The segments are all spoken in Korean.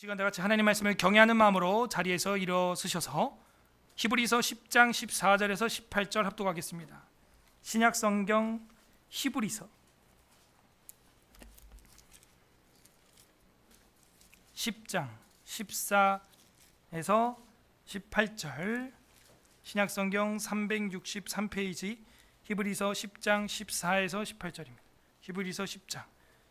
시간 다 같이 하나님 말씀을 경외하는 마음으로 자리에서 일어서셔서 히브리서 10장 14절에서 18절 합독하겠습니다. 신약 성경 히브리서 10장 14에서 18절, 신약 성경 363페이지 히브리서 10장 14에서 18절입니다. 히브리서 10장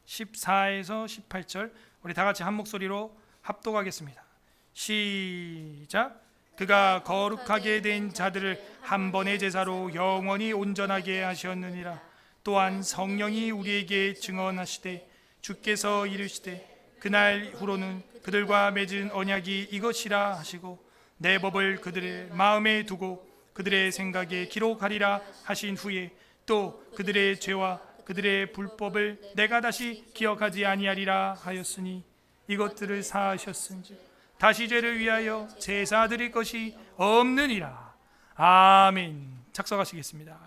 14에서 18절 우리 다 같이 한 목소리로 합독하겠습니다. 시작. 그가 거룩하게 된 자들을 한 번의 제사로 영원히 온전하게 하셨느니라. 또한 성령이 우리에게 증언하시되 주께서 이르시되 그날 후로는 그들과 맺은 언약이 이것이라 하시고 내 법을 그들의 마음에 두고 그들의 생각에 기록하리라 하신 후에 또 그들의 죄와 그들의 불법을 내가 다시 기억하지 아니하리라 하였으니 이것들을 사하셨은즉 다시 죄를 위하여 제사 드릴 것이 없느니라. 아멘. 착석하시겠습니다.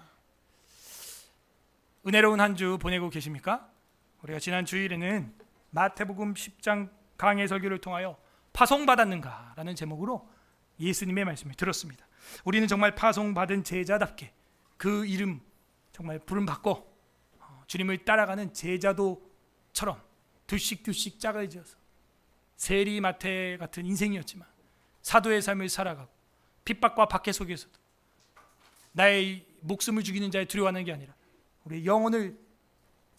은혜로운 한 주 보내고 계십니까? 우리가 지난 주일에는 마태복음 10장 강해 설교를 통하여 파송받았는가 라는 제목으로 예수님의 말씀을 들었습니다. 우리는 정말 파송받은 제자답게 그 이름 정말 부름받고 주님을 따라가는 제자도처럼 둘씩 작아져서 세리마태 같은 인생이었지만 사도의 삶을 살아가고 핍박과 박해 속에서도 나의 목숨을 죽이는 자에 두려워하는 게 아니라 우리의 영혼을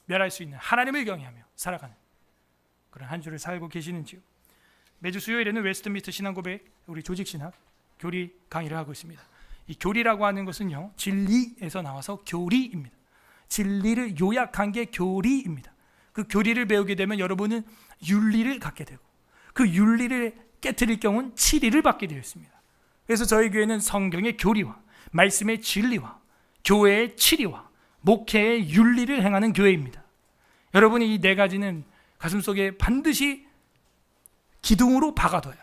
멸할 수 있는 하나님을 경외하며 살아가는 그런 한 주를 살고 계시는지요. 매주 수요일에는 웨스트민스터 신앙고백 우리 조직신학 교리 강의를 하고 있습니다. 이 교리라고 하는 것은요, 진리에서 나와서 교리입니다. 진리를 요약한 게 교리입니다. 그 교리를 배우게 되면 여러분은 윤리를 갖게 되고 그 윤리를 깨트릴 경우는 치리를 받게 되어 있습니다. 그래서 저희 교회는 성경의 교리와 말씀의 진리와 교회의 치리와 목회의 윤리를 행하는 교회입니다. 여러분이 이 네 가지는 가슴속에 반드시 기둥으로 박아둬야,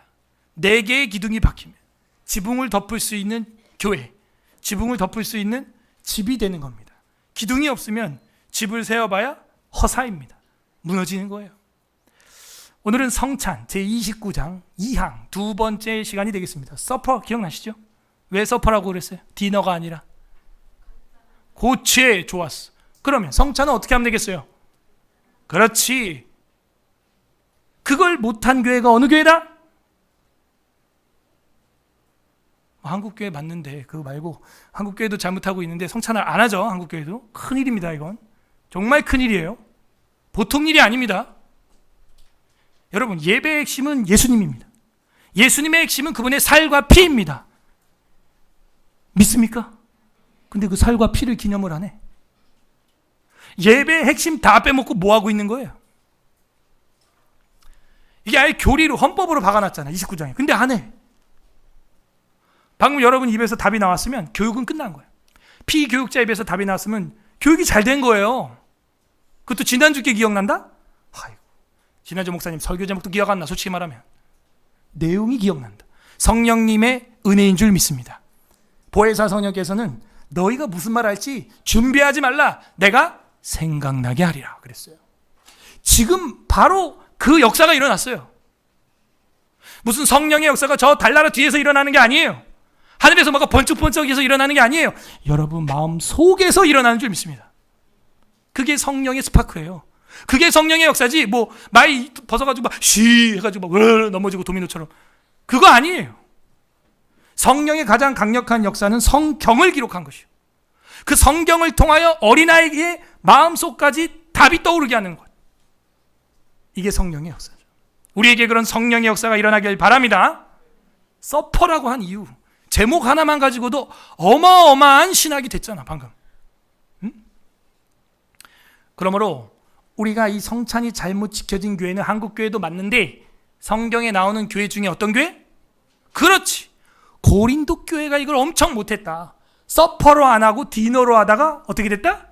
네 개의 기둥이 박히면 지붕을 덮을 수 있는 교회, 지붕을 덮을 수 있는 집이 되는 겁니다. 기둥이 없으면 집을 세워봐야 허사입니다. 무너지는 거예요. 오늘은 성찬 제29장 2항 두 번째 시간이 되겠습니다. 서퍼 기억나시죠? 왜 서퍼라고 그랬어요? 디너가 아니라. 고치에 좋았어. 그러면 성찬은 어떻게 하면 되겠어요? 그렇지. 그걸 못한 교회가 어느 교회다? 한국교회 맞는데 그거 말고 한국교회도 잘못하고 있는데 성찬을 안 하죠. 한국교회도. 큰일입니다. 이건 정말 큰일이에요. 보통 일이 아닙니다. 여러분, 예배의 핵심은 예수님입니다. 예수님의 핵심은 그분의 살과 피입니다. 믿습니까? 근데 그 살과 피를 기념을 안 해. 예배의 핵심 다 빼먹고 뭐 하고 있는 거예요? 이게 아예 교리로 헌법으로 박아놨잖아요. 29장에. 근데 안 해. 방금 여러분 입에서 답이 나왔으면 교육은 끝난 거예요. 피교육자 입에서 답이 나왔으면 교육이 잘 된 거예요. 그것도 지난주께 기억난다? 아이고, 지난주 목사님 설교 제목도 기억 안 나. 솔직히 말하면 내용이 기억난다. 성령님의 은혜인 줄 믿습니다. 보혜사 성령께서는 너희가 무슨 말 할지 준비하지 말라. 내가 생각나게 하리라 그랬어요. 지금 바로 그 역사가 일어났어요. 무슨 성령의 역사가 저 달나라 뒤에서 일어나는 게 아니에요. 하늘에서 뭐가 번쩍번쩍해서 일어나는 게 아니에요. 여러분 마음 속에서 일어나는 줄 믿습니다. 그게 성령의 스파크예요. 그게 성령의 역사지. 뭐 마이 벗어가지고 막 쉬 해가지고 막 넘어지고 도미노처럼 그거 아니에요. 성령의 가장 강력한 역사는 성경을 기록한 것이요. 그 성경을 통하여 어린아이의 마음속까지 답이 떠오르게 하는 것. 이게 성령의 역사죠. 우리에게 그런 성령의 역사가 일어나길 바랍니다. 서퍼라고 한 이유, 제목 하나만 가지고도 어마어마한 신학이 됐잖아 방금. 응? 그러므로 우리가 이 성찬이 잘못 지켜진 교회는 한국교회도 맞는데 성경에 나오는 교회 중에 어떤 교회? 그렇지, 고린도 교회가 이걸 엄청 못했다. 서퍼로 안 하고 디너로 하다가 어떻게 됐다?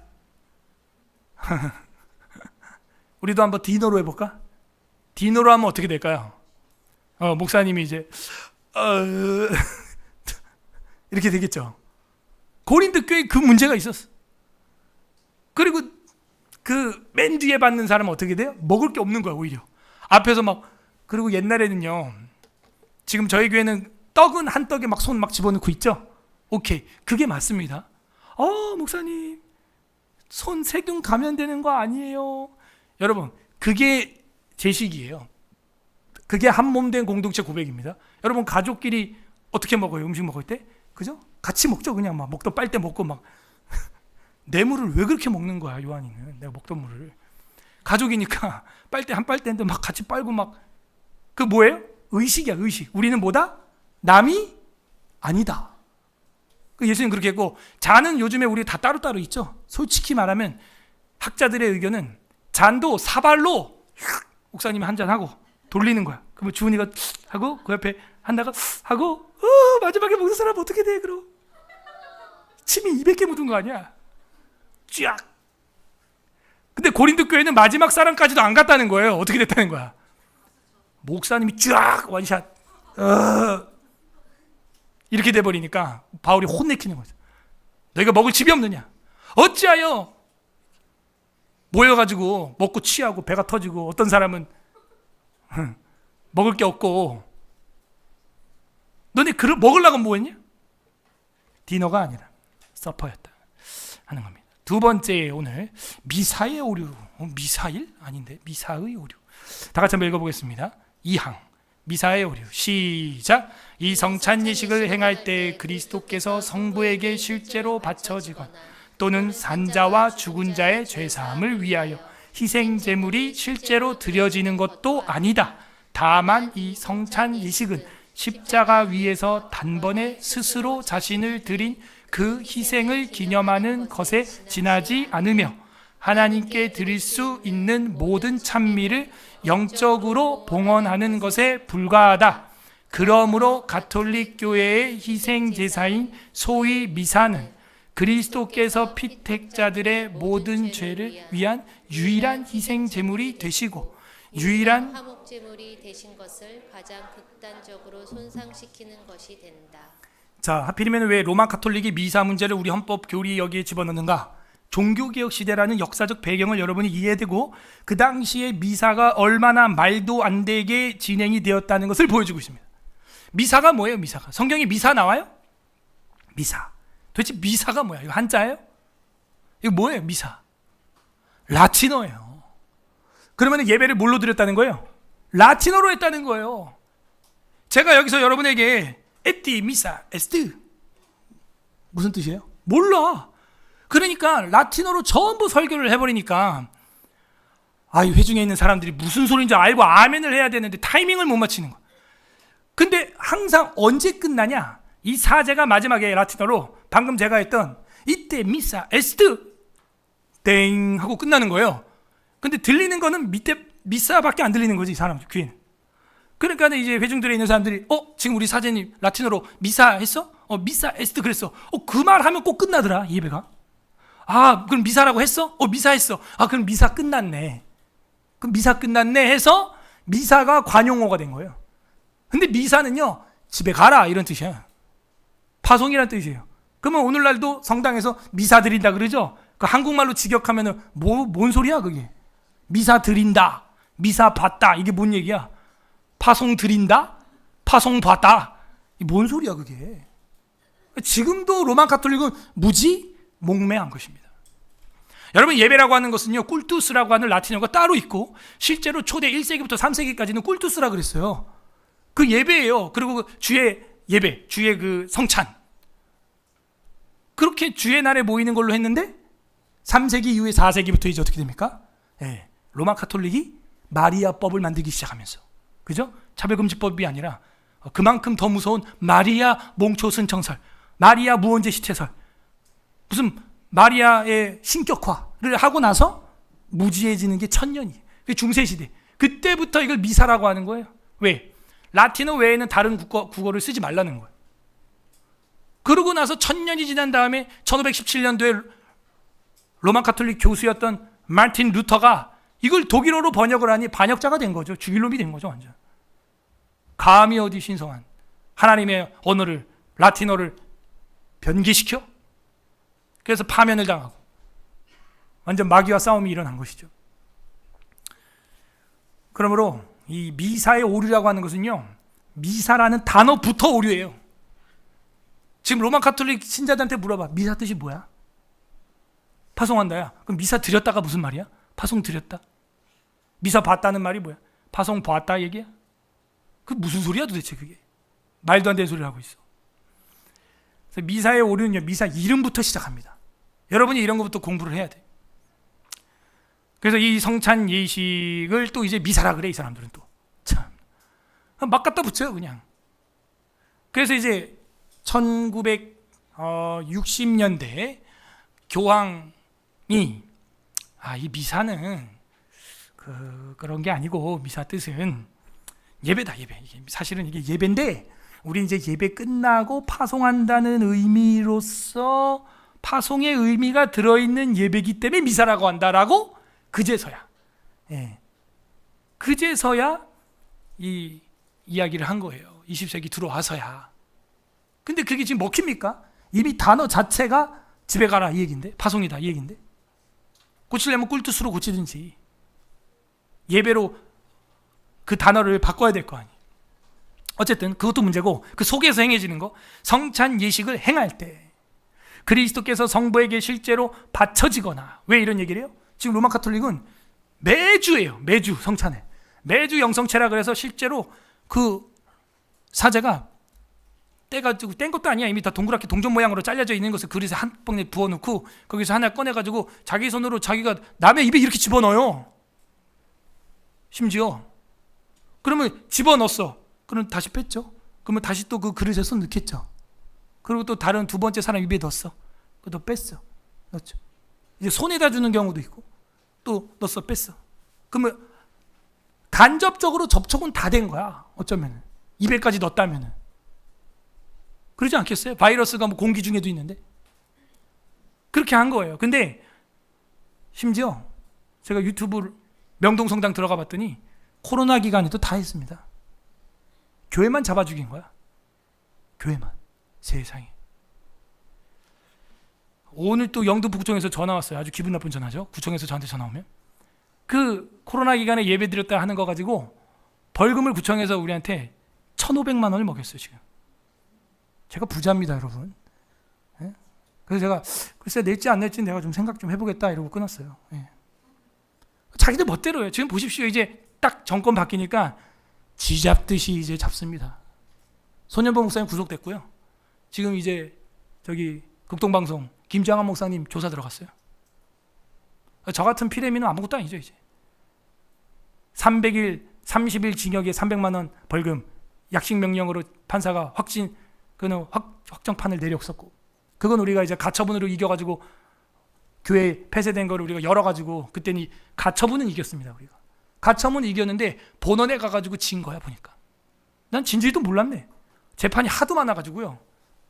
우리도 한번 디너로 해볼까? 디너로 하면 어떻게 될까요? 목사님이 이제 이렇게 되겠죠. 고린도 교회 그 문제가 있었어. 그리고 그 맨 뒤에 받는 사람은 어떻게 돼요? 먹을 게 없는 거야. 오히려 앞에서 막 그리고 옛날에는요, 지금 저희 교회는 떡은 한 떡에 막 손 막 집어넣고 있죠? 오케이, 그게 맞습니다. 목사님, 손 세균 감염되는 거 아니에요? 여러분, 그게 제식이에요. 그게 한 몸 된 공동체 고백입니다. 여러분, 가족끼리 어떻게 먹어요? 음식 먹을 때? 그죠? 같이 먹죠. 그냥 막 먹던 빨대 먹고 막. 내 물을 왜 그렇게 먹는 거야, 요한이는. 내가 먹던 물을. 가족이니까 빨대 한 빨대인데 막 같이 빨고 막. 그 뭐예요? 의식이야, 의식. 우리는 뭐다? 남이 아니다. 예수님 그렇게 했고, 잔은 요즘에 우리 다 따로따로 있죠. 솔직히 말하면 학자들의 의견은 잔도 사발로 목사님이 한 잔 하고 돌리는 거야. 그러면 주은이가 하고 그 옆에 한나가 하고 마지막에 먹는 사람 어떻게 돼? 그럼 침이 200개 묻은 거 아니야? 쫙. 근데 고린도 교회는 마지막 사람까지도 안 갔다는 거예요. 어떻게 됐다는 거야? 목사님이 쫙 원샷 이렇게 돼버리니까 바울이 혼내키는 거죠. 너희가 먹을 집이 없느냐? 어찌하여 모여가지고 먹고 취하고 배가 터지고, 어떤 사람은 먹을 게 없고, 너네 먹으려고 뭐 했냐? 디너가 아니라 서퍼였다 하는 겁니다. 두 번째, 오늘 미사의 오류. 미사일? 아닌데 미사의 오류. 다 같이 한번 읽어보겠습니다. 2항 미사의 오류. 시작. 이 성찬 예식을 행할 때 그리스도께서 성부에게 실제로 바쳐지거나 또는 산자와 죽은 자의 죄사함을 위하여 희생 제물이 실제로 드려지는 것도 아니다. 다만 이 성찬 예식은 십자가 위에서 단번에 스스로 자신을 드린 그 희생을 기념하는 것에 지나지 않으며 하나님께 드릴 수 있는 모든 찬미를 영적으로 봉헌하는 것에 불과하다. 그러므로 가톨릭 교회의 희생 제사인 소위 미사는 그리스도께서 피택자들의 모든 죄를 위한 유일한 희생 제물이 되시고 유일한 화목 제물이 되신 것을 가장 극단적으로 손상시키는 것이 된다. 자, 하필이면 왜 로마 가톨릭이 미사 문제를 우리 헌법 교리 여기에 집어넣는가? 종교개혁 시대라는 역사적 배경을 여러분이 이해되고 그 당시에 미사가 얼마나 말도 안 되게 진행이 되었다는 것을 보여주고 있습니다. 미사가 뭐예요? 미사가 성경에 미사 나와요? 미사. 도대체 미사가 뭐야? 이거 한자예요? 이거 뭐예요? 미사. 라틴어예요. 그러면 예배를 뭘로 드렸다는 거예요? 라틴어로 했다는 거예요. 제가 여기서 여러분에게 에티 미사 에스트 무슨 뜻이에요? 몰라. 그러니까 라틴어로 전부 설교를 해버리니까 회중에 있는 사람들이 무슨 소리인지 알고 아멘을 해야 되는데 타이밍을 못 맞추는 거야. 근데 항상 언제 끝나냐? 이 사제가 마지막에 라틴어로 방금 제가 했던 이때 미사 에스트 땡 하고 끝나는 거예요. 근데 들리는 거는 밑에 미사밖에 안 들리는 거지, 이 사람 귀에는. 그러니까 이제 회중들에 있는 사람들이 지금 우리 사제님 라틴어로 미사 했어? 미사 에스트 그랬어. 그 말 하면 꼭 끝나더라, 이 예배가. 그럼 미사라고 했어? 미사 했어. 그럼 미사 끝났네. 그럼 미사 끝났네 해서 미사가 관용어가 된 거예요. 근데 미사는요, 집에 가라 이런 뜻이야. 파송이란 뜻이에요. 그러면 오늘날도 성당에서 미사 드린다 그러죠? 그 한국말로 직역하면은 뭔 소리야 그게? 미사 드린다, 미사 받다, 이게 뭔 얘기야? 파송 드린다, 파송 받다, 이게 뭔 소리야 그게? 지금도 로마 가톨릭은 무지 목매한 것입니다. 여러분, 예배라고 하는 것은요, 꿀투스라고 하는 라틴어가 따로 있고 실제로 초대 1세기부터 3세기까지는 꿀투스라 그랬어요. 그 예배예요. 그리고 주의 예배, 주의 그 성찬, 그렇게 주의 날에 모이는 걸로 했는데 3세기 이후에 4세기부터 이제 어떻게 됩니까? 로마 가톨릭이 마리아법을 만들기 시작하면서, 그죠? 차별금지법이 아니라 그만큼 더 무서운 마리아 몽초승청설, 마리아 무언제 시체설, 무슨 마리아의 신격화를 하고 나서 무지해지는 게 1000년이에요. 그게 중세시대. 그때부터 이걸 미사라고 하는 거예요. 왜? 라틴어 외에는 다른 국어를 쓰지 말라는 거예요. 그러고 나서 1000년이 지난 다음에 1517년도에 로마 가톨릭 교수였던 마틴 루터가 이걸 독일어로 번역을 하니 반역자가 된 거죠. 죽일 놈이 된 거죠, 완전. 감히 어디 신성한 하나님의 언어를, 라틴어를 변기시켜? 그래서 파면을 당하고 완전 마귀와 싸움이 일어난 것이죠. 그러므로 이 미사의 오류라고 하는 것은요, 미사라는 단어부터 오류예요. 지금 로마 가톨릭 신자들한테 물어봐. 미사 뜻이 뭐야? 파송한다야. 그럼 미사 드렸다가 무슨 말이야? 파송 드렸다. 미사 봤다는 말이 뭐야? 파송 봤다 얘기야? 그 무슨 소리야 도대체 그게? 말도 안 되는 소리를 하고 있어. 그래서 미사의 오류는요, 미사 이름부터 시작합니다. 여러분이 이런 것부터 공부를 해야 돼. 그래서 이 성찬 예식을 또 이제 미사라 그래, 이 사람들은 또. 참. 막 갖다 붙여요, 그냥. 그래서 이제 1960년대 교황이 이 미사는 그런 게 아니고, 미사 뜻은 예배다, 예배. 사실은 이게 예배인데, 우리 이제 예배 끝나고 파송한다는 의미로서 파송의 의미가 들어있는 예배이기 때문에 미사라고 한다라고 그제서야, 그제서야 이 이야기를 한 거예요. 20세기 들어와서야. 근데 그게 지금 먹힙니까? 이미 단어 자체가 집에 가라 이 얘기인데, 파송이다 이 얘기인데. 고치려면 꿀뜻으로 고치든지 예배로 그 단어를 바꿔야 될 거 아니에요. 어쨌든 그것도 문제고, 그 속에서 행해지는 거, 성찬 예식을 행할 때 그리스도께서 성부에게 실제로 바쳐지거나, 왜 이런 얘기를 해요? 지금 로마 가톨릭은 매주예요. 매주 성찬에 매주 영성체라 그래서 실제로 그 사제가 떼가지고, 뗀 것도 아니야, 이미 다 동그랗게 동전 모양으로 잘려져 있는 것을 그릇에 한 번에 부어놓고 거기서 하나 꺼내가지고 자기 손으로 자기가 남의 입에 이렇게 집어넣어요. 심지어 그러면 집어넣었어. 그럼 다시 뺐죠. 그러면 다시 또 그 그릇에 손 넣겠죠. 그리고 또 다른 두 번째 사람 입에 넣었어. 또 뺐어. 넣었죠. 이제 손에다 주는 경우도 있고, 또 넣었어, 뺐어. 그러면 간접적으로 접촉은 다 된 거야. 어쩌면 입에까지 넣었다면은. 그러지 않겠어요? 바이러스가 뭐 공기 중에도 있는데. 그렇게 한 거예요. 근데 심지어 제가 유튜브 명동성당 들어가 봤더니 코로나 기간에도 다 했습니다. 교회만 잡아 죽인 거야. 교회만. 세상에. 오늘 또 영등포구청에서 전화 왔어요. 아주 기분 나쁜 전화죠. 구청에서 저한테 전화 오면. 그 코로나 기간에 예배 드렸다 하는 거 가지고 벌금을 구청에서 우리한테 1,500만 원을 먹였어요, 지금. 제가 부자입니다, 여러분. 예? 그래서 제가 글쎄 낼지 안 낼지 내가 좀 생각 좀 해보겠다 이러고 끊었어요. 예. 자기들 멋대로예요. 지금 보십시오. 이제 딱 정권 바뀌니까 쥐잡듯이 이제 잡습니다. 손현보 목사님 구속됐고요. 지금 이제 저기 극동방송 김장한 목사님 조사 들어갔어요. 저 같은 피레미는 아무것도 아니죠, 이제. 300일, 30일 징역에 300만 원 벌금, 약식 명령으로 판사가 확정판을 내렸었고, 그건 우리가 이제 가처분으로 이겨가지고 교회 폐쇄된 거를 우리가 열어가지고, 그때는 가처분은 이겼습니다, 우리가. 가처분 이겼는데 본원에 가가지고 진 거야, 보니까. 난 진지도 몰랐네. 재판이 하도 많아가지고요.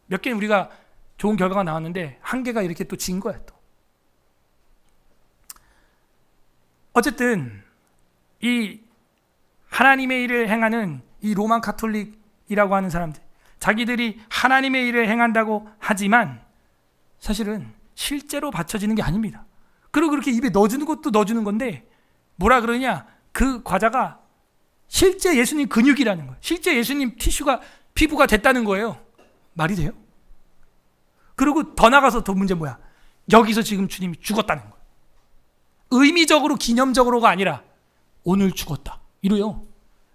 몇 개 우리가 좋은 결과가 나왔는데 한 개가 이렇게 또 진 거야, 또. 어쨌든 이 하나님의 일을 행하는 이 로만 가톨릭이라고 하는 사람들, 자기들이 하나님의 일을 행한다고 하지만 사실은 실제로 바쳐지는 게 아닙니다. 그리고 그렇게 입에 넣어주는 것도 넣어주는 건데, 뭐라 그러냐, 그 과자가 실제 예수님 근육이라는 거예요. 실제 예수님 피부가 됐다는 거예요. 말이 돼요? 그리고 더 나가서 더 문제 뭐야? 여기서 지금 주님이 죽었다는 거예요. 의미적으로 기념적으로가 아니라 오늘 죽었다 이래요.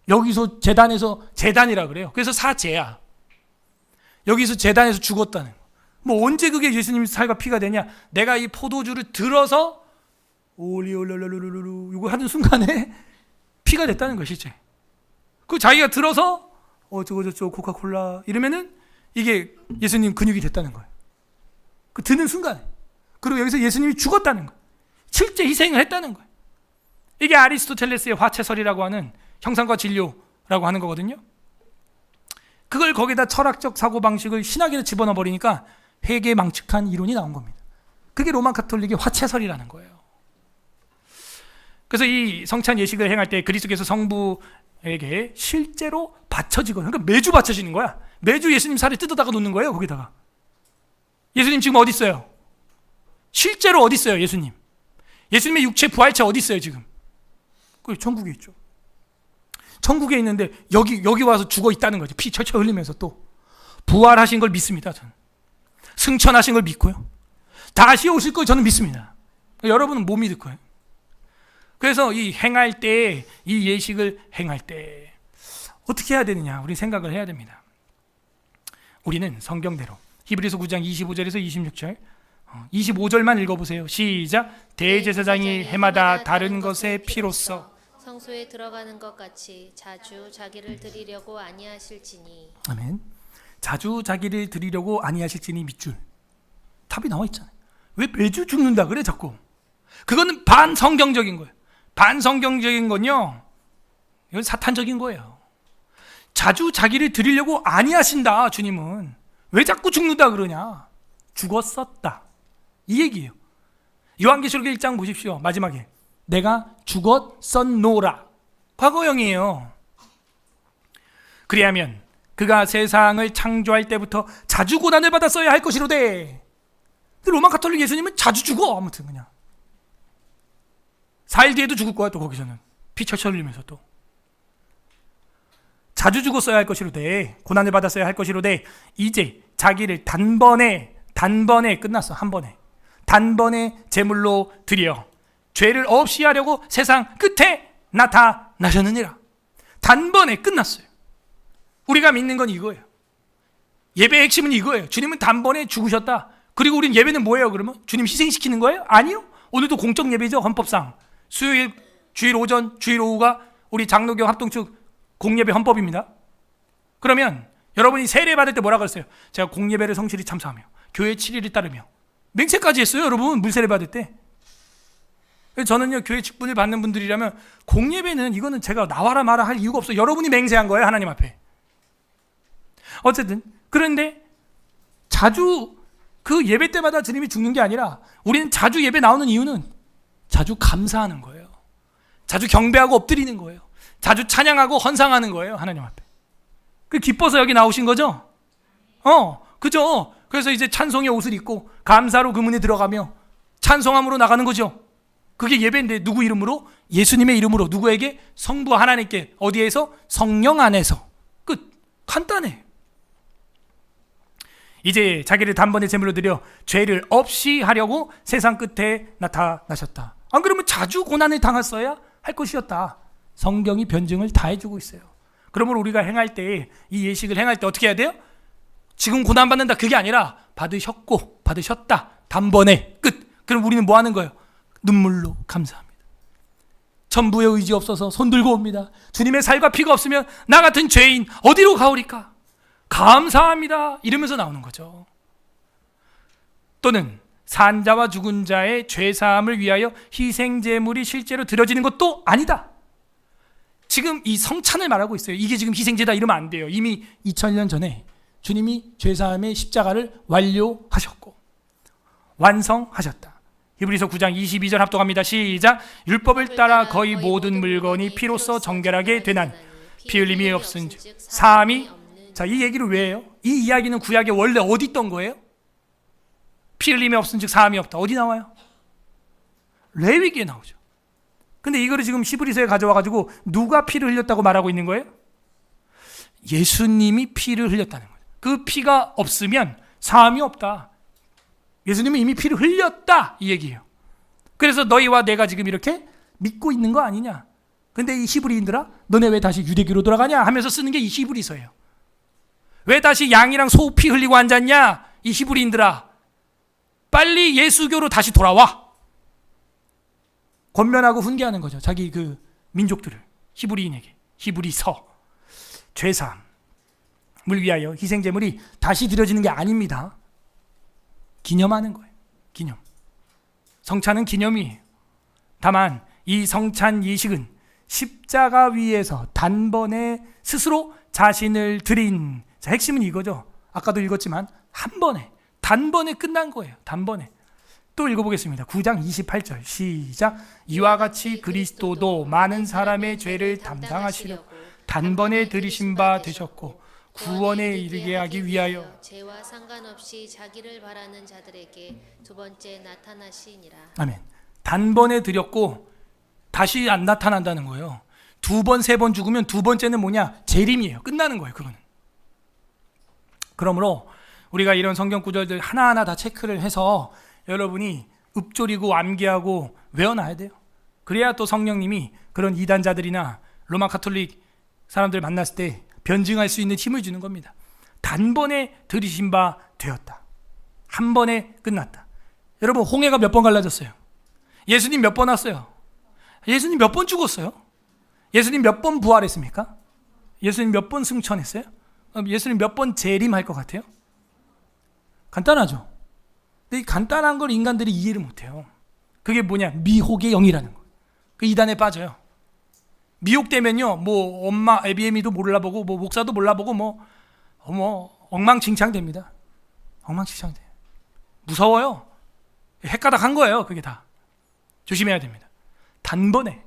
여기서 재단이라 그래요. 그래서 사제야. 여기서 재단에서 죽었다는 거. 뭐 언제 그게 예수님 살과 피가 되냐? 내가 이 포도주를 들어서 올리올랄랄루루 이거 하는 순간에 피가 됐다는 거야, 실제. 그 자기가 들어서 저거 코카콜라 이러면은 이게 예수님 근육이 됐다는 거예요. 그 드는 순간에. 그리고 여기서 예수님이 죽었다는 거예요. 실제 희생을 했다는 거예요. 이게 아리스토텔레스의 화채설이라고 하는 형상과 진료라고 하는 거거든요. 그걸 거기다 철학적 사고방식을 신학에 집어넣어 버리니까 회계망측한 이론이 나온 겁니다. 그게 로만 가톨릭의 화채설이라는 거예요. 그래서 이 성찬 예식을 행할 때 그리스도께서 성부에게 실제로 바쳐지거든요. 그러니까 매주 바쳐지는 거야. 매주 예수님 살을 뜯어다가 놓는 거예요, 거기다가. 예수님 지금 어디 있어요? 실제로 어디 있어요, 예수님? 예수님의 육체 부활체 어디 있어요, 지금? 그 천국에 있죠. 천국에 있는데 여기 와서 죽어 있다는 거죠. 피 철철 흘리면서 또 부활하신 걸 믿습니다. 저는 승천하신 걸 믿고요. 다시 오실 걸 저는 믿습니다. 여러분은 못 믿을 거예요. 그래서 이 행할 때, 이 예식을 행할 때 어떻게 해야 되느냐, 우리 생각을 해야 됩니다. 우리는 성경대로 히브리서 9장 25절에서 26절 25절만 읽어보세요. 시작. 대제사장이 해마다 다른 것의 피로써 성소에 들어가는 것 같이 자주 자기를 드리려고 아니하실지니. 아멘. 자주 자기를 드리려고 아니하실지니 밑줄 답이 나와 있잖아요. 왜 매주 죽는다 그래 자꾸. 그거는 반성경적인 거예요. 반성경적인 건요, 이건 사탄적인 거예요. 자주 자기를 드리려고 아니하신다. 주님은 왜 자꾸 죽는다 그러냐. 죽었었다 이 얘기예요. 요한계시록 1장 보십시오. 마지막에 내가 죽었었노라, 과거형이에요. 그리하면 그가 세상을 창조할 때부터 자주 고난을 받았어야 할 것이로되. 로마 가톨릭 예수님은 자주 죽어. 아무튼 그냥 4일 뒤에도 죽을 거야. 또 거기서는 피 철철 흘리면서 또 자주 죽었어야 할 것이로되, 고난을 받았어야 할 것이로되, 이제 자기를 단번에 끝났어. 한 번에 단번에 제물로 드려 죄를 없이 하려고 세상 끝에 나타나셨느니라. 단번에 끝났어요. 우리가 믿는 건 이거예요. 예배의 핵심은 이거예요. 주님은 단번에 죽으셨다. 그리고 우린 예배는 뭐예요? 그러면 주님 희생시키는 거예요? 아니요. 오늘도 공적 예배죠. 헌법상 수요일, 주일 오전, 주일 오후가 우리 장로교 합동측 공예배 헌법입니다. 그러면 여러분이 세례 받을 때 뭐라 그랬어요? 제가 공예배를 성실히 참사하며 교회 7일을 따르며, 맹세까지 했어요. 여러분 물세례 받을 때. 저는요, 교회 직분을 받는 분들이라면 공예배는 이거는 제가 나와라 마라 할 이유가 없어요. 여러분이 맹세한 거예요, 하나님 앞에. 어쨌든 그런데 자주 그 예배 때마다 주님이 죽는 게 아니라, 우리는 자주 예배 나오는 이유는 자주 감사하는 거예요. 자주 경배하고 엎드리는 거예요. 자주 찬양하고 헌상하는 거예요, 하나님 앞에. 그 기뻐서 여기 나오신 거죠? 그죠? 그래서 이제 찬송의 옷을 입고 감사로 그 문에 들어가며 찬송함으로 나가는 거죠. 그게 예배인데 누구 이름으로? 예수님의 이름으로. 누구에게? 성부 하나님께. 어디에서? 성령 안에서. 끝. 간단해. 이제 자기를 단번에 제물로 드려 죄를 없이 하려고 세상 끝에 나타나셨다. 안 그러면 자주 고난을 당했어야 할 것이었다. 성경이 변증을 다 해주고 있어요. 그러므로 우리가 행할 때, 이 예식을 행할 때 어떻게 해야 돼요? 지금 고난받는다 그게 아니라 받으셨고 받으셨다. 단번에 끝. 그럼 우리는 뭐 하는 거예요? 눈물로 감사합니다. 천부의 의지 없어서 손 들고 옵니다. 주님의 살과 피가 없으면 나 같은 죄인 어디로 가오리까? 감사합니다. 이러면서 나오는 거죠. 또는 산자와 죽은 자의 죄사함을 위하여 희생제물이 실제로 드려지는 것도 아니다. 지금 이 성찬을 말하고 있어요. 이게 지금 희생제다 이러면 안 돼요. 이미 2000년 전에 주님이 죄사함의 십자가를 완료하셨고 완성하셨다. 히브리서 9장 22절 합독합니다. 시작. 율법을 따라 거의 모든 물건이 피로써 정결하게 되난 피 흘림이 없은즉 사함이. 자, 이 얘기를 왜 해요? 이 이야기는 구약에 원래 어디 있던 거예요? 피 흘림이 없은즉 사함이 없다. 어디 나와요? 레위기에 나오죠. 근데 이거를 지금 히브리서에 가져와가지고 누가 피를 흘렸다고 말하고 있는 거예요? 예수님이 피를 흘렸다는 거예요. 그 피가 없으면 사함이 없다. 예수님은 이미 피를 흘렸다 이 얘기예요. 그래서 너희와 내가 지금 이렇게 믿고 있는 거 아니냐. 근데 이 히브리인들아, 너네 왜 다시 유대교로 돌아가냐 하면서 쓰는 게 이 히브리서예요. 왜 다시 양이랑 소 피 흘리고 앉았냐 이 히브리인들아, 빨리 예수교로 다시 돌아와. 권면하고 훈계하는 거죠. 자기 그 민족들을, 히브리인에게. 히브리서. 죄사함을 위하여 희생제물이 다시 드려지는 게 아닙니다. 기념하는 거예요. 기념. 성찬은 기념이에요. 다만 이 성찬 예식은 십자가 위에서 단번에 스스로 자신을 드린, 자, 핵심은 이거죠. 아까도 읽었지만 한 번에, 단번에 끝난 거예요. 단번에. 또 읽어보겠습니다. 9장 28절 시작. 이와 같이 그리스도도 많은 사람의 죄를 담당하시려 단번에 들이신 바 되셨고 구원에 이르게 하기 위하여 죄와 상관없이 자기를 바라는 자들에게 두 번째 나타나시니라. 아멘. 단번에 드렸고 다시 안 나타난다는 거예요. 두 번, 세 번 죽으면 두 번째는 뭐냐? 재림이에요. 끝나는 거예요. 그거는. 그러므로 우리가 이런 성경 구절들 하나하나 다 체크를 해서 여러분이 읊조리고 암기하고 외워놔야 돼요. 그래야 또 성령님이 그런 이단자들이나 로마 가톨릭 사람들 만났을 때 변증할 수 있는 힘을 주는 겁니다. 단번에 들이신 바 되었다. 한 번에 끝났다. 여러분, 홍해가 몇 번 갈라졌어요? 예수님 몇 번 왔어요? 예수님 몇 번 죽었어요? 예수님 몇 번 부활했습니까? 예수님 몇 번 승천했어요? 예수님 몇 번 재림할 것 같아요? 간단하죠? 근데 이 간단한 걸 인간들이 이해를 못해요. 그게 뭐냐? 미혹의 영이라는 거예요. 그 이단에 빠져요. 미혹되면요, 뭐 엄마 에비에미도 몰라보고 뭐 목사도 몰라보고 뭐 엉망진창됩니다. 엉망진창돼요. 무서워요. 헷가닥한 거예요. 그게 다 조심해야 됩니다. 단번에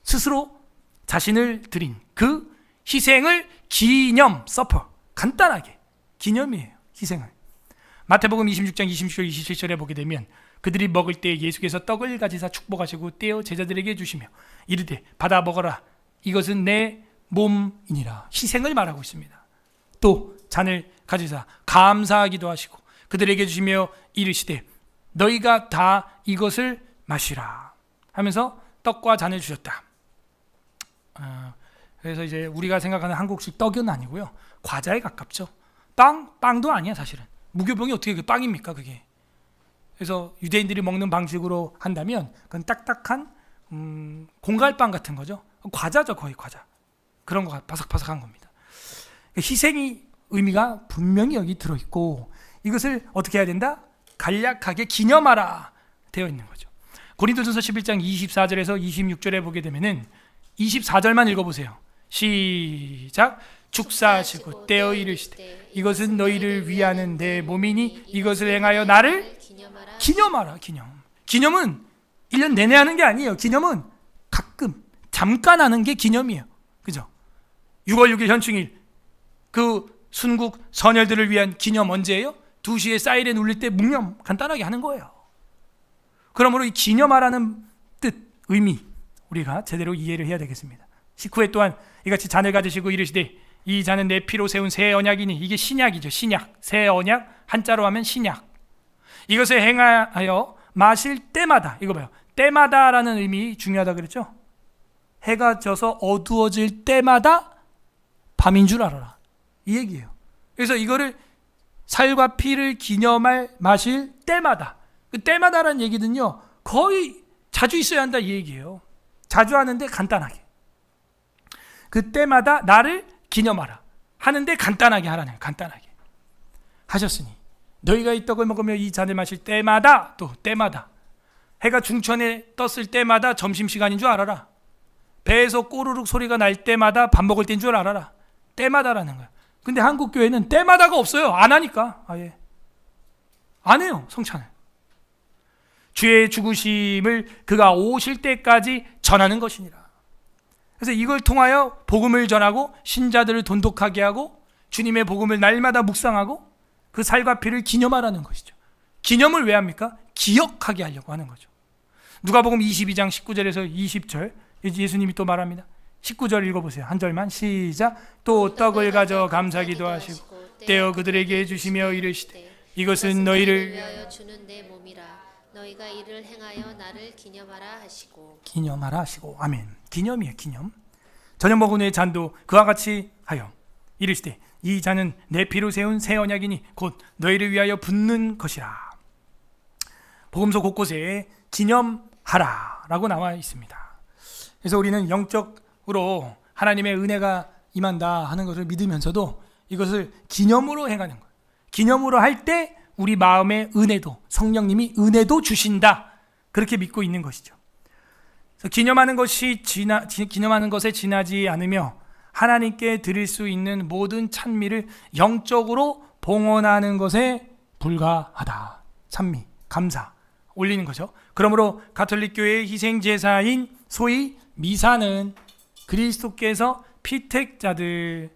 스스로 자신을 드린 그 희생을 기념, 서퍼, 간단하게 기념이에요. 희생을. 마태복음 26장 26절 27절에 보게 되면 그들이 먹을 때 예수께서 떡을 가지사 축복하시고 떼어 제자들에게 주시며 이르되 받아 먹어라, 이것은 내 몸이니라. 희생을 말하고 있습니다. 또 잔을 가지사 감사하기도 하시고 그들에게 주시며 이르시되 너희가 다 이것을 마시라 하면서 떡과 잔을 주셨다. 그래서 이제 우리가 생각하는 한국식 떡은 아니고요, 과자에 가깝죠. 빵도 아니야. 사실은 무교병이 어떻게 그 빵입니까 그게. 그래서 유대인들이 먹는 방식으로 한다면 그건 딱딱한 공갈빵 같은 거죠. 과자죠. 거의 과자. 그런 거 바삭바삭한 겁니다. 희생이 의미가 분명히 여기 들어있고 이것을 어떻게 해야 된다? 간략하게 기념하라 되어 있는 거죠. 고린도전서 11장 24절에서 26절에 보게 되면은 24절만 읽어보세요. 시작. 축사하시고 떼어 이르시되 이것은 너희를 위하는 내 몸이니 이것을 행하여 나를 기념하라. 기념은 1년 내내 하는 게 아니에요. 기념은 가끔 잠깐 하는 게 기념이에요. 그죠? 6월 6일 현충일 그 순국 선열들을 위한 기념 언제예요? 2시에 사이렌 울릴 때 묵념 간단하게 하는 거예요. 그러므로 이 기념하라는 뜻, 의미 우리가 제대로 이해를 해야 되겠습니다. 19회 또한 이같이 잔을 가지시고 이르시되 이 잔은 내 피로 세운 새 언약이니, 이게 신약이죠. 신약, 새 언약, 한자로 하면 신약. 이것을 행하여 마실 때마다, 이거 봐요, 때마다라는 의미 중요하다 그랬죠. 해가 져서 어두워질 때마다 밤인 줄 알아라, 이 얘기예요. 그래서 이거를 살과 피를 기념할 마실 때마다, 그 때마다라는 얘기는요 거의 자주 있어야 한다 이 얘기예요. 자주 하는데 간단하게, 그 때마다 나를 기념하라 하는데 간단하게 하라는 거예요. 간단하게 하셨으니 너희가 이 떡을 먹으며 이 잔을 마실 때마다, 또 때마다, 해가 중천에 떴을 때마다 점심시간인 줄 알아라. 배에서 꼬르륵 소리가 날 때마다 밥 먹을 때인 줄 알아라. 때마다라는 거예요. 근데 한국 교회는 때마다가 없어요. 안 하니까. 아예 안 해요. 성찬을. 주의 죽으심을 그가 오실 때까지 전하는 것이니라. 그래서 이걸 통하여 복음을 전하고 신자들을 돈독하게 하고 주님의 복음을 날마다 묵상하고 그 살과 피를 기념하라는 것이죠. 기념을 왜 합니까? 기억하게 하려고 하는 거죠. 누가복음 22장 19절에서 20절 예수님이 또 말합니다. 19절 읽어보세요. 한 절만 시작. 또 떡을 가져 감사기도 하시고 떼어 그들에게 주시며 이르시되 이것은 너희를 위하여 주는 내 몸이라. 너희가 이를 행하여 나를 기념하라 하시고. 기념하라 하시고. 아멘. 기념이에요. 기념. 저녁 먹은 후에 잔도 그와 같이 하여 이르시되 이 잔은 내 피로 세운 새 언약이니 곧 너희를 위하여 붓는 것이라. 복음서 곳곳에 기념하라 라고 나와 있습니다. 그래서 우리는 영적으로 하나님의 은혜가 임한다 하는 것을 믿으면서도 이것을 기념으로 행하는 거예요. 기념으로 할 때 우리 마음의 은혜도, 성령님이 은혜도 주신다, 그렇게 믿고 있는 것이죠. 그래서 기념하는 것에 지나지 않으며 하나님께 드릴 수 있는 모든 찬미를 영적으로 봉헌하는 것에 불과하다. 찬미, 감사 올리는 거죠. 그러므로 가톨릭 교회의 희생 제사인 소위 미사는 그리스도께서 피택자들의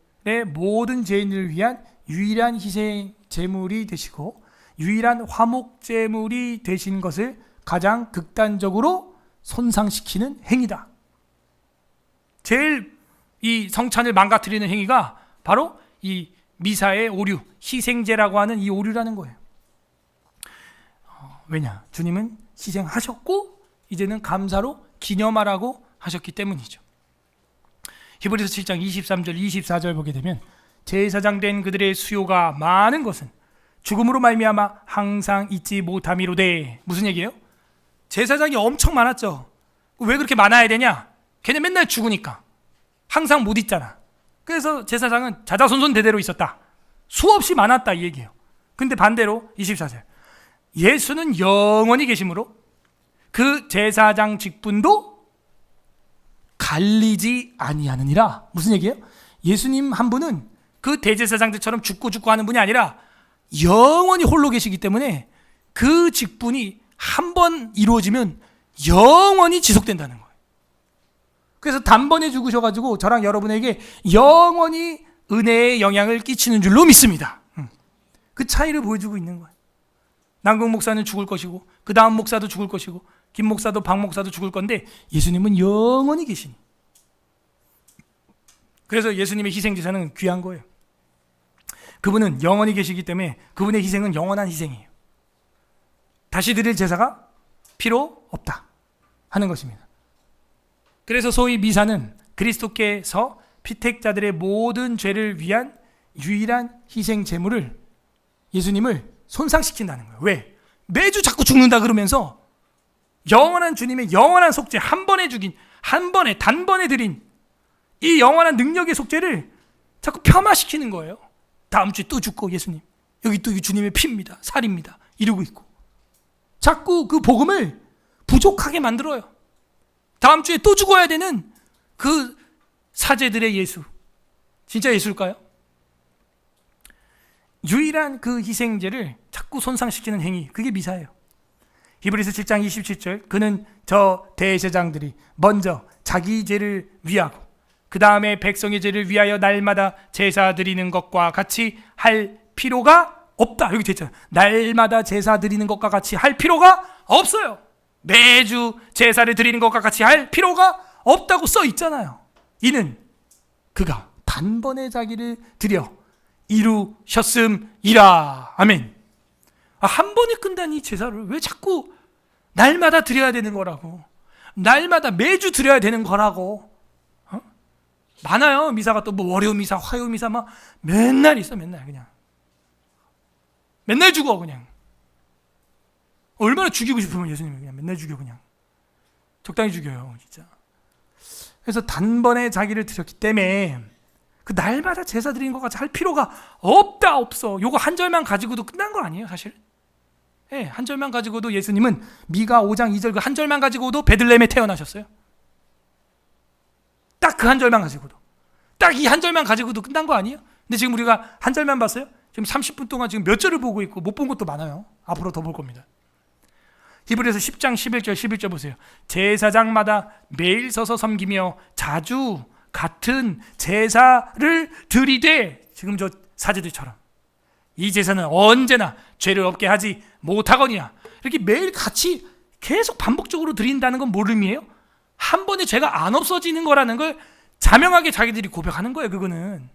모든 죄인을 위한 유일한 희생 제물이 되시고 유일한 화목 제물이 되신 것을 가장 극단적으로 손상시키는 행위다. 제일 이 성찬을 망가뜨리는 행위가 바로 이 미사의 오류, 희생제라고 하는 이 오류라는 거예요. 왜냐? 주님은 희생하셨고 이제는 감사로 기념하라고 하셨기 때문이죠. 히브리서 7장 23절 24절 보게 되면 제사장 된 그들의 수요가 많은 것은 죽음으로 말미암아 항상 잊지 못함이로되. 무슨 얘기예요? 제사장이 엄청 많았죠. 왜 그렇게 많아야 되냐? 걔네 맨날 죽으니까 항상 못 잊잖아. 그래서 제사장은 자자손손 대대로 있었다. 수없이 많았다 이 얘기예요. 근데 반대로 24절 예수는 영원히 계심으로 그 제사장 직분도 갈리지 아니하느니라. 무슨 얘기예요? 예수님 한 분은 그 대제사장들처럼 죽고 하는 분이 아니라 영원히 홀로 계시기 때문에 그 직분이 한 번 이루어지면 영원히 지속된다는 거예요. 그래서 단번에 죽으셔가지고 저랑 여러분에게 영원히 은혜의 영향을 끼치는 줄로 믿습니다. 그 차이를 보여주고 있는 거예요. 남궁 목사는 죽을 것이고 그 다음 목사도 죽을 것이고 김 목사도 박 목사도 죽을 건데 예수님은 영원히 계시니. 그래서 예수님의 희생제사는 귀한 거예요. 그분은 영원히 계시기 때문에 그분의 희생은 영원한 희생이에요. 다시 드릴 제사가 필요 없다 하는 것입니다. 그래서 소위 미사는 그리스도께서 피택자들의 모든 죄를 위한 유일한 희생 제물을 예수님을 손상시킨다는 거예요. 왜? 매주 자꾸 죽는다 그러면서 영원한 주님의 영원한 속죄, 한 번에 죽인, 한 번에 단번에 드린 이 영원한 능력의 속죄를 자꾸 폄하시키는 거예요. 다음 주에 또 죽고 예수님 여기 또 주님의 피입니다, 살입니다 이러고 있고 자꾸 그 복음을 부족하게 만들어요. 다음 주에 또 죽어야 되는 그 사제들의 예수, 진짜 예수일까요? 유일한 그 희생제를 자꾸 손상시키는 행위, 그게 미사예요. 히브리서 7장 27절 그는 저 대제사장들이 먼저 자기 죄를 위하고 그 다음에 백성의 죄를 위하여 날마다 제사 드리는 것과 같이 할 필요가 없다. 여기 됐잖아요. 날마다 제사 드리는 것과 같이 할 필요가 없어요. 매주 제사를 드리는 것과 같이 할 필요가 없다고 써 있잖아요. 이는 그가 단번에 자기를 드려 이루셨음이라. 아멘. 한 번에 끝난 이 제사를 왜 자꾸 날마다 드려야 되는 거라고, 날마다 매주 드려야 되는 거라고. 많아요. 미사가 또 뭐 월요 미사, 화요 미사 막 맨날 있어. 맨날 그냥 맨날 죽어. 그냥 얼마나 죽이고 싶으면 예수님이 그냥 맨날 죽여. 그냥 적당히 죽여요 진짜. 그래서 단번에 자기를 드렸기 때문에 그 날마다 제사 드리는 것 같이 할 필요가 없다. 없어. 요거 한 절만 가지고도 끝난 거 아니에요 사실. 예, 한 절만 가지고도 예수님은 미가 5장 2절 그 한 절만 가지고도 베들레헴에 태어나셨어요. 딱 그 한 절만 가지고도, 딱 이 한 절만 가지고도 끝난 거 아니에요? 근데 지금 우리가 한 절만 봤어요? 지금 30분 동안 지금 몇 절을 보고 있고 못 본 것도 많아요. 앞으로 더 볼 겁니다. 히브리서 10장 11절 보세요. 제사장마다 매일 서서 섬기며 자주 같은 제사를 드리되, 지금 저 사제들처럼 이 제사는 언제나 죄를 없게 하지 못하거니와. 이렇게 매일 같이 계속 반복적으로 드린다는 건 뭘 의미해요? 한 번에 죄가 안 없어지는 거라는 걸 자명하게 자기들이 고백하는 거예요. 그거는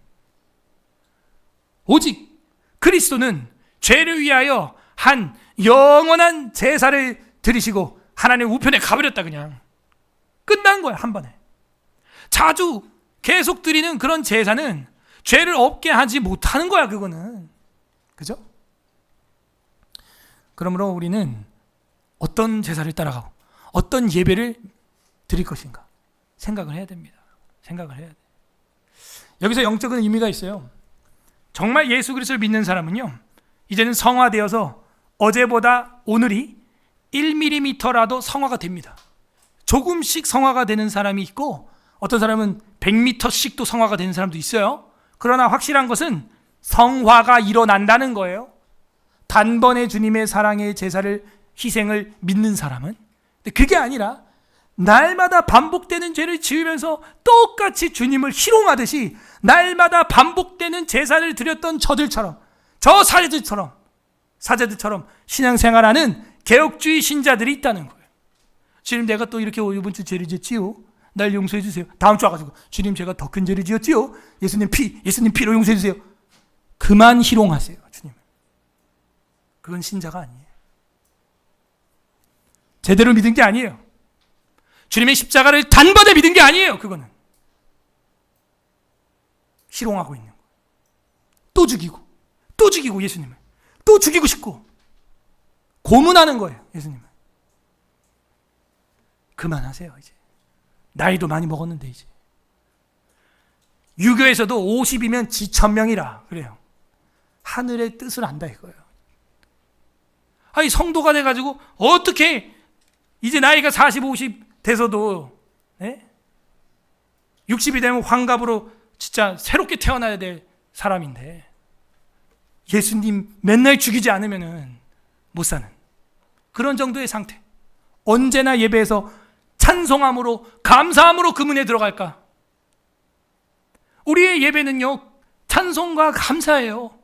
오직 그리스도는 죄를 위하여 한 영원한 제사를 드리시고 하나님의 우편에 가버렸다. 그냥 끝난 거야. 한 번에 자주 계속 드리는 그런 제사는 죄를 없게 하지 못하는 거야. 그거는, 그죠? 그러므로 우리는 어떤 제사를 따라가고 어떤 예배를 드릴 것인가 생각을 해야 됩니다. 생각을 해야 돼. 여기서 영적인 의미가 있어요. 정말 예수 그리스도를 믿는 사람은요, 이제는 성화되어서 어제보다 오늘이 1mm라도 성화가 됩니다. 조금씩 성화가 되는 사람이 있고 어떤 사람은 100m씩도 성화가 되는 사람도 있어요. 그러나 확실한 것은 성화가 일어난다는 거예요. 단번에 주님의 사랑의 제사를, 희생을 믿는 사람은. 근데 그게 아니라 날마다 반복되는 죄를 지으면서 똑같이 주님을 희롱하듯이 날마다 반복되는 제사를 드렸던 저들처럼, 저 사제들처럼 신앙생활하는 개혁주의 신자들이 있다는 거예요. 지금 내가 또 이렇게 이번 주 죄를 지었지요. 날 용서해 주세요. 다음 주 와가지고 주님 제가 더 큰 죄를 지었지요. 예수님 피로 용서해 주세요. 그만 희롱하세요. 주님. 그건 신자가 아니에요. 제대로 믿은 게 아니에요. 주님의 십자가를 단번에 믿은 게 아니에요. 그거는 희롱하고 있는 거예요. 또 죽이고 예수님을 또 죽이고 싶고 고문하는 거예요. 예수님을. 그만하세요. 이제 나이도 많이 먹었는데 이제 유교에서도 50이면 지천명이라 그래요. 하늘의 뜻을 안다 이거예요. 아니 성도가 돼가지고 어떻게 이제 나이가 40, 50 돼서도 60이 되면 환갑으로 진짜 새롭게 태어나야 될 사람인데 예수님 맨날 죽이지 않으면은 못 사는 그런 정도의 상태. 언제나 예배에서 찬송함으로 감사함으로 그 문에 들어갈까? 우리의 예배는요 찬송과 감사예요.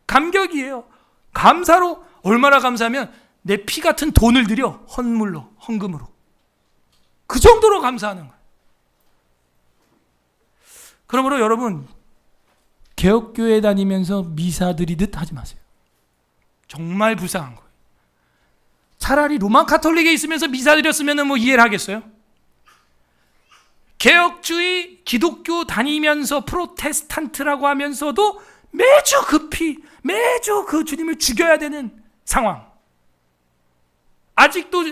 감격이에요. 감사로 얼마나 감사하면 내 피 같은 돈을 들여 헌물로 헌금으로 그 정도로 감사하는 거예요. 그러므로 여러분 개혁교회 다니면서 미사 드리듯 하지 마세요. 정말 불쌍한 거예요. 차라리 로마 카톨릭에 있으면서 미사 드렸으면 뭐 이해를 하겠어요? 개혁주의 기독교 다니면서 프로테스탄트라고 하면서도 매주 매주 그 주님을 죽여야 되는 상황. 아직도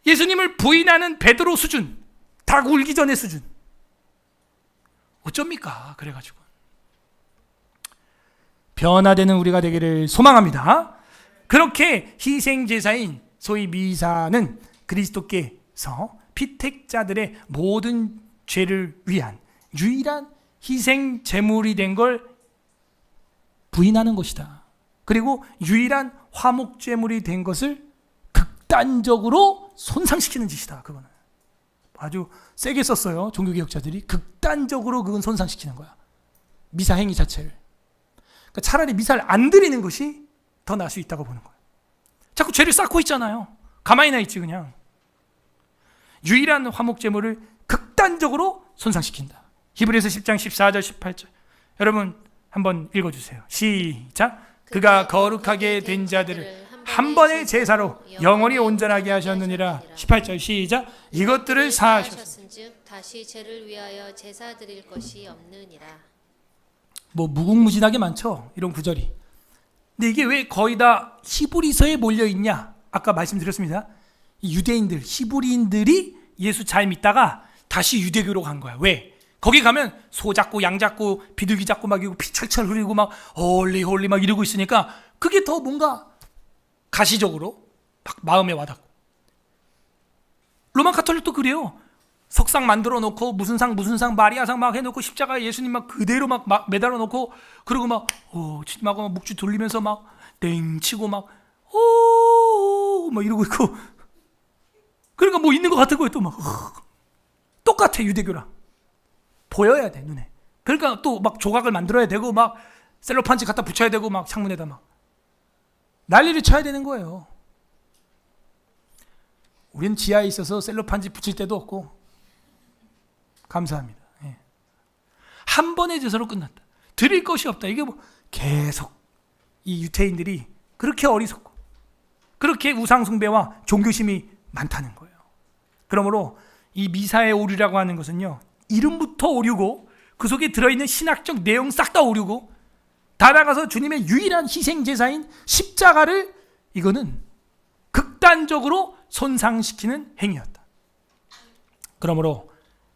예수님을 부인하는 베드로 수준, 닭 울기 전의 수준. 어쩝니까? 그래가지고 변화되는 우리가 되기를 소망합니다. 그렇게 희생제사인 소위 미사는 그리스도께서 피택자들의 모든 죄를 위한 유일한 희생 제물이 된 걸 부인하는 것이다. 그리고 유일한 화목 제물이 된 것을 극단적으로 손상시키는 짓이다. 그거는 아주 세게 썼어요. 종교개혁자들이. 극단적으로 그건 손상시키는 거야. 미사 행위 자체를. 그러니까 차라리 미사를 안 드리는 것이 더 나을 수 있다고 보는 거예요. 자꾸 죄를 쌓고 있잖아요. 가만히나 있지 그냥. 유일한 화목제물을 극단적으로 손상시킨다. 히브리서 10장 14절 18절 여러분 한번 읽어주세요. 시작. 그가 거룩하게 된 자들을 한 번의 제사로 영원히 온전하게 하셨느니라. 18절 시작. 이것들을 사하셨은즉 다시 죄를 위하여 제사 드릴 것이 없느니라. 뭐 무궁무진하게 많죠. 이런 구절이. 근데 이게 왜 거의 다 히브리서에 몰려 있냐? 아까 말씀드렸습니다. 이 유대인들, 히브리인들이 예수 잘 믿다가 다시 유대교로 간 거야. 왜? 거기 가면 소 잡고 양 잡고 비둘기 잡고 막 이러고 피 철철 흐리고 막 홀리 막 이러고 있으니까 그게 더 뭔가 가시적으로 막 마음에 와닿고. 로마 카톨릭도 그래요. 석상 만들어 놓고 무슨 상 마리아상 막 해놓고 십자가 예수님 막 그대로 막 매달아 놓고 그리고 막 주님하고 막 묵주 돌리면서 막 땡치고 막 이러고 있고 그러니까 뭐 있는 것 같은 거예요. 또 막 똑같아. 유대교랑 보여야 돼 눈에. 그러니까 또 막 조각을 만들어야 되고 막 셀로판지 갖다 붙여야 되고 막 창문에다 막 난리를 쳐야 되는 거예요. 우리는 지하에 있어서 셀로판지 붙일 때도 없고 감사합니다. 예. 한 번의 제사로 끝났다. 드릴 것이 없다. 이게 뭐 계속 이 유태인들이 그렇게 어리석고 그렇게 우상숭배와 종교심이 많다는 거예요. 그러므로 이 미사의 오류라고 하는 것은요, 이름부터 오류고 그 속에 들어있는 신학적 내용 싹 다 오류고 다 나가서 주님의 유일한 희생제사인 십자가를 이거는 극단적으로 손상시키는 행위였다. 그러므로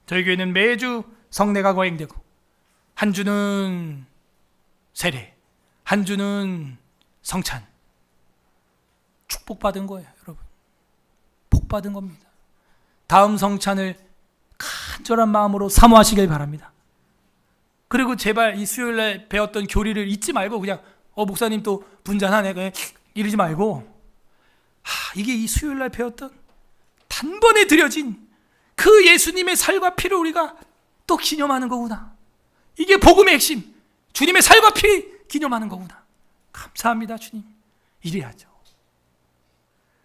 저희 교회는 매주 성례가 거행되고 한 주는 세례, 한 주는 성찬. 축복받은 거예요, 여러분. 복받은 겁니다. 다음 성찬을 간절한 마음으로 사모하시길 바랍니다. 그리고 제발 이 수요일날 배웠던 교리를 잊지 말고 그냥 목사님 또 분잔하네 그냥 이러지 말고 이게 이 수요일날 배웠던 단번에 드려진 그 예수님의 살과 피를 우리가 또 기념하는 거구나. 이게 복음의 핵심. 주님의 살과 피 기념하는 거구나. 감사합니다 주님. 이래야죠.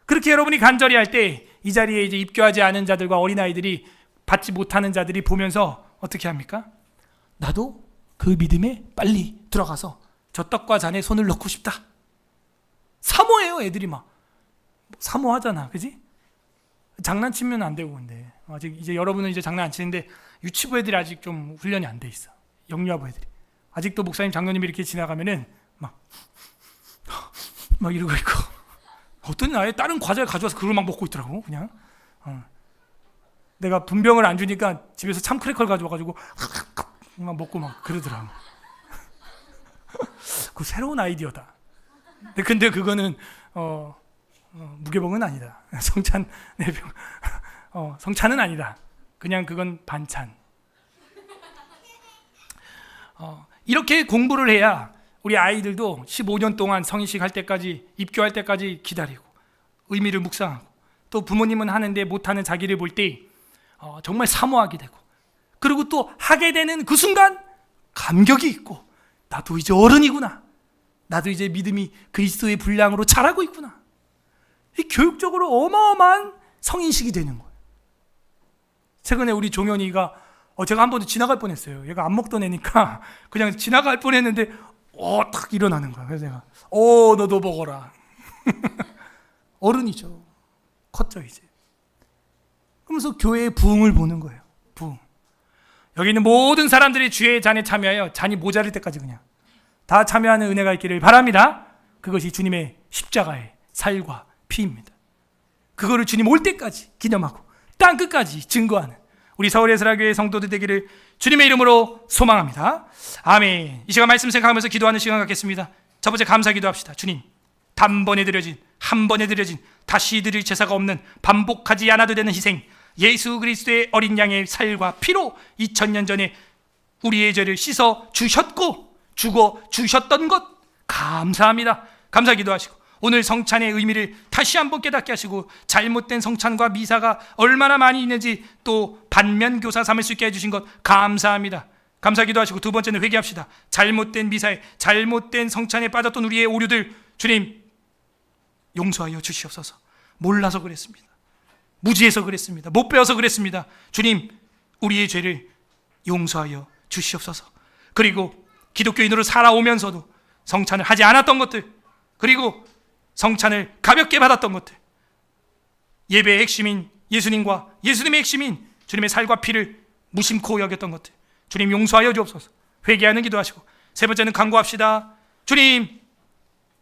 그렇게 여러분이 간절히 할 때 이 자리에 이제 입교하지 않은 자들과 어린아이들이 받지 못하는 자들이 보면서 어떻게 합니까? 나도 그 믿음에 빨리 들어가서 저 떡과 잔에 손을 넣고 싶다. 사모해요. 애들이 막 사모하잖아, 그지? 장난치면 안 되고. 근데 아직 이제 여러분은 이제 장난 안 치는데 유치부 애들이 아직 좀 훈련이 안 돼 있어. 영유아부 애들이 아직도 목사님 장로님이 이렇게 지나가면은 막 이러고 있고, 어떤 아예 다른 과자를 가져와서 그걸 막 먹고 있더라고. 그냥 내가 분병을 안 주니까 집에서 참크래커를 가져와가지고 막 먹고 막 그러더라고. 그 새로운 아이디어다. 근데 그거는 무교봉은 아니다. 성찬 성찬은 아니다. 그냥 그건 반찬. 이렇게 공부를 해야 우리 아이들도 15년 동안 성인식 할 때까지, 입교할 때까지 기다리고 의미를 묵상하고, 또 부모님은 하는데 못하는 자기를 볼 때 정말 사모하게 되고, 그리고 또 하게 되는 그 순간 감격이 있고, 나도 이제 어른이구나, 나도 이제 믿음이 그리스도의 분량으로 자라고 있구나. 이 교육적으로 어마어마한 성인식이 되는 거예요. 최근에 우리 종현이가 제가 한 번도 지나갈 뻔했어요. 얘가 안 먹던 애니까 그냥 지나갈 뻔했는데 딱 일어나는 거야. 그래서 내가 너도 먹어라. 어른이죠. 컸죠 이제. 그러면서 교회의 부흥을 보는 거예요. 부흥. 여기 있는 모든 사람들이 주의 잔에 참여하여 잔이 모자랄 때까지 그냥 다 참여하는 은혜가 있기를 바랍니다. 그것이 주님의 십자가의 살과 피입니다. 그거를 주님 올 때까지 기념하고 땅 끝까지 증거하는 우리 서울예술학교의 성도들 되기를 주님의 이름으로 소망합니다. 아멘. 이 시간 말씀 생각하면서 기도하는 시간 갖겠습니다. 첫 번째 감사 기도합시다. 주님, 단번에 드려진, 한 번에 드려진, 다시 드릴 제사가 없는, 반복하지 않아도 되는 희생, 예수 그리스도의 어린 양의 살과 피로 2000년 전에 우리의 죄를 씻어 주셨고 죽어 주셨던 것 감사합니다. 감사 기도하시고 오늘 성찬의 의미를 다시 한번 깨닫게 하시고, 잘못된 성찬과 미사가 얼마나 많이 있는지 또 반면교사 삼을 수 있게 해주신 것 감사합니다. 감사 기도하시고 두 번째는 회개합시다. 잘못된 미사에, 잘못된 성찬에 빠졌던 우리의 오류들 주님 용서하여 주시옵소서. 몰라서 그랬습니다. 무지해서 그랬습니다. 못 배워서 그랬습니다. 주님 우리의 죄를 용서하여 주시옵소서. 그리고 기독교인으로 살아오면서도 성찬을 하지 않았던 것들, 그리고 성찬을 가볍게 받았던 것들, 예배의 핵심인 예수님과 예수님의 핵심인 주님의 살과 피를 무심코 여겼던 것들 주님 용서하여 주옵소서. 회개하는 기도하시고 세 번째는 간구합시다. 주님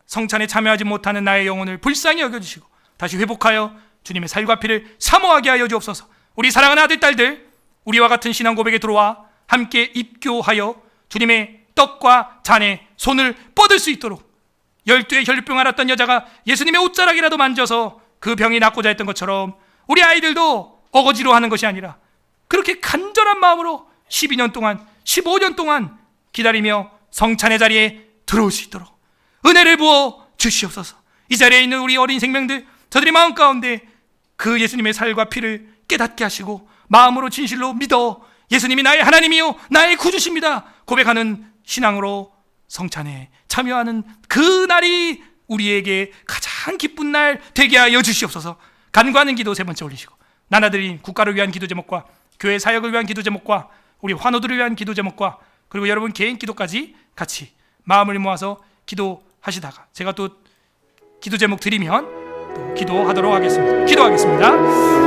성찬에 참여하지 못하는 나의 영혼을 불쌍히 여겨주시고 다시 회복하여 주님의 살과 피를 사모하게 하여 주옵소서. 우리 사랑하는 아들 딸들, 우리와 같은 신앙 고백에 들어와 함께 입교하여 주님의 떡과 잔에 손을 뻗을 수 있도록, 12의 혈류병 앓았던 여자가 예수님의 옷자락이라도 만져서 그 병이 낫고자 했던 것처럼 우리 아이들도 어거지로 하는 것이 아니라 그렇게 간절한 마음으로 12년 동안 15년 동안 기다리며 성찬의 자리에 들어올 수 있도록 은혜를 부어 주시옵소서. 이 자리에 있는 우리 어린 생명들, 저들의 마음 가운데 그 예수님의 살과 피를 깨닫게 하시고 마음으로 진실로 믿어 예수님이 나의 하나님이요 나의 구주십니다 고백하는 신앙으로 성찬에 참여하는 그 날이 우리에게 가장 기쁜 날 되게 하여 주시옵소서. 간구하는 기도 세 번째 올리시고, 나나들이 국가를 위한 기도 제목과 교회 사역을 위한 기도 제목과 우리 환우들을 위한 기도 제목과 그리고 여러분 개인 기도까지 같이 마음을 모아서 기도하시다가 제가 또 기도 제목 드리면 또 기도하도록 하겠습니다. 기도하겠습니다.